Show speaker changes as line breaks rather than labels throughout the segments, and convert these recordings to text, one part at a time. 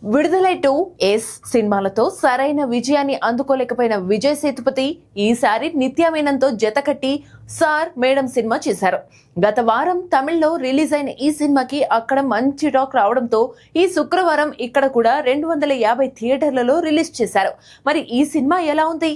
విడుదలై 2 ఎస్ సినిమాలతో సరైన విజయాన్ని అందుకోలేకపోయిన విజయ్ సేతుపతి ఈసారి నిత్యా మీనన్తో జతకట్టి సార్ మేడం సినిమా చేశారు. గత వారం తమిళ్లో రిలీజ్ అయిన ఈ సినిమాకి అక్కడ మంచి టాక్ రావడంతో ఈ శుక్రవారం ఇక్కడ కూడా 250 థియేటర్లలో రిలీజ్ చేశారు. మరి ఈ సినిమా ఎలా ఉంది?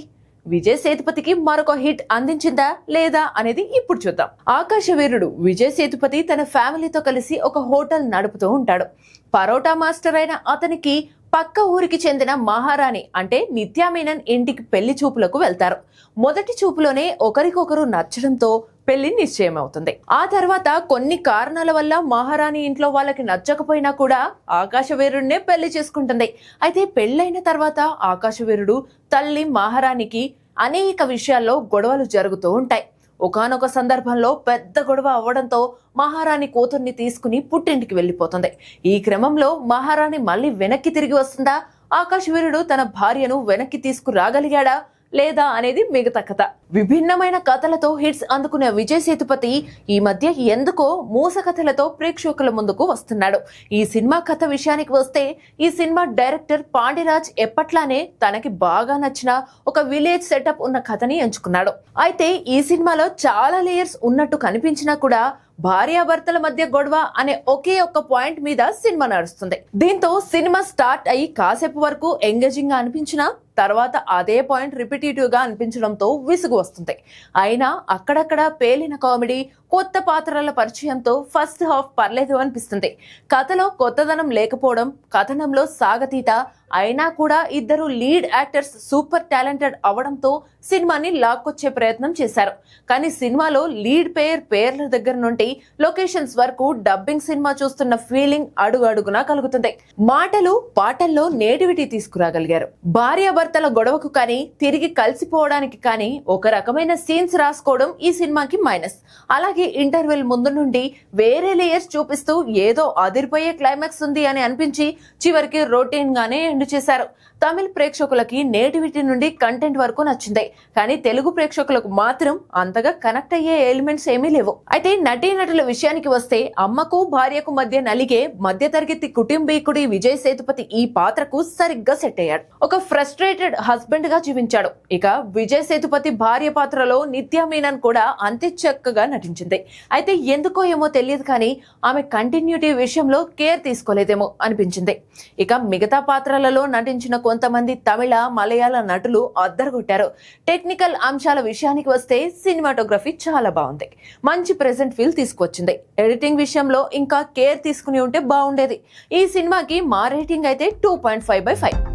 విజయ్ సేతుపతికి మరొక హిట్ అందించిందా లేదా అనేది ఇప్పుడు చూద్దాం. ఆకాశవీరుడు విజయ్ సేతుపతి తన ఫ్యామిలీతో కలిసి ఒక హోటల్ నడుపుతూ ఉంటాడు. పరోటా మాస్టర్ అయిన అతనికి పక్క ఊరికి చెందిన మహారాణి అంటే నిత్యా మీనన్ ఇంటికి పెళ్లి చూపులకు వెళ్తారు. మొదటి చూపులోనే ఒకరికొకరు నచ్చడంతో పెళ్లి నిశ్చయం అవుతుంది. ఆ తర్వాత కొన్ని కారణాల వల్ల మహారాణి ఇంట్లో వాళ్ళకి నచ్చకపోయినా కూడా ఆకాశవీరుడినే పెళ్లి చేసుకుంటుంది. అయితే పెళ్లైన తర్వాత ఆకాశవీరుడు తల్లి మహారాణికి అనేక విషయాల్లో గొడవలు జరుగుతూ ఉంటాయి. ఒకానొక సందర్భంలో పెద్ద గొడవ అవ్వడంతో మహారాణి కూతుర్ని తీసుకుని పుట్టింటికి వెళ్లిపోతుంది. ఈ క్రమంలో మహారాణి మళ్ళీ వెనక్కి తిరిగి వస్తుందా? ఆకాశవీరుడు తన భార్యను వెనక్కి తీసుకురాగలిగాడా లేదా అనేది మిగతా కథ. విభిన్నమైన కథలతో హిట్స్ అందుకునే విజయ్ సేతుపతి ఈ మధ్య ఎందుకో మూస కథలతో ప్రేక్షకుల ముందుకు వస్తున్నాడు. ఈ సినిమా కథ విషయానికి వస్తే ఈ సినిమా డైరెక్టర్ పాండిరాజ్ ఎప్పట్లానే తనకి బాగా నచ్చిన ఒక విలేజ్ సెటప్ ఉన్న కథని ఎంచుకున్నాడు. అయితే ఈ సినిమాలో చాలా లేయర్స్ ఉన్నట్టు కనిపించినా కూడా భార్యాభర్తల మధ్య గొడవ అనే ఒకే ఒక్క పాయింట్ మీద సినిమా నడుస్తుంది. దీంతో సినిమా స్టార్ట్ అయ్యి కాసేపు వరకు ఎంగేజింగ్ గా అనిపించినా తర్వాత అదే పాయింట్ రిపిటేటివ్ గా అనిపించడంతో విసుగు వస్తుంది. అయినా అక్కడక్కడ పేలిన కామెడీ, కొత్త పాత్రల పరిచయంతో ఫస్ట్ హాఫ్ పర్లేదు అనిపిస్తుంది. కథలో కొత్తదనం లేకపోవడం, కథనంలో సాగతీత అయినా కూడా ఇద్దరు లీడ్ యాక్టర్స్ సూపర్ టాలెంటెడ్ అవడంతో సినిమాని లాక్కొచ్చే ప్రయత్నం చేశారు. కానీ సినిమాలో లీడ్ పేర్ల దగ్గర నుండి లొకేషన్స్ వరకు డబ్బింగ్ సినిమా చూస్తున్న ఫీలింగ్ అడుగు అడుగునా కలుగుతుంది. మాటలు పాటల్లో నేటివిటీ తీసుకురాగలిగారు. భార్యాభర్తల గొడవకు కానీ తిరిగి కలిసిపోవడానికి కానీ ఒక రకమైన సీన్స్ రాసుకోవడం ఈ సినిమాకి మైనస్. అలాగే ఇంటర్వెల్ ముందు నుండి వేరే లేయర్స్ చూపిస్తూ ఏదో అదిరిపోయే క్లైమాక్స్ ఉంది అని అనిపించి చివరికి రొటీన్ గానే ఎండ్ చేశారు. తమిళ ప్రేక్షకులకి నేటివిటీ నుండి కంటెంట్ వరకు నచ్చింది. కానీ తెలుగు ప్రేక్షకులకు మాత్రం అంతగా కనెక్ట్ అయ్యే ఎలిమెంట్స్ ఏమీ లేవు. అయితే నటీనటుల విషయానికి వస్తే అమ్మకు భార్యకు మధ్య నలిగే మధ్యతరగతి కుటుంబీకుడి విజయ్ సేతుపతి ఈ పాత్రకు సరిగ్గా సెట్ అయ్యాడు. ఒక ఫ్రస్ట్రేటెడ్ హస్బెండ్ గా జీవించాడు. ఇక విజయ్ సేతుపతి భార్య పాత్రలో నిత్యా మీనన్ కూడా అంతే చక్కగా నటించింది. అయితే ఎందుకో ఏమో తెలియదు కానీ ఆమె కంటిన్యూటీ విషయంలో కేర్ తీసుకోలేదేమో అనిపించింది. ఇక మిగతా పాత్రలలో నటించిన కొంతమంది తమిళ, మలయాళ నటులు అద్దరగొట్టారు. టెక్నికల్ అంశాల విషయానికి వస్తే సినిమాటోగ్రఫీ చాలా బాగుంది. మంచి ప్రెజెంట్ ఫీల్ తీసుకొచ్చింది. ఎడిటింగ్ విషయంలో ఇంకా కేర్ తీసుకుని ఉంటే బాగుండేది. ఈ సినిమాకి మా రేటింగ్ అయితే 2.5/5.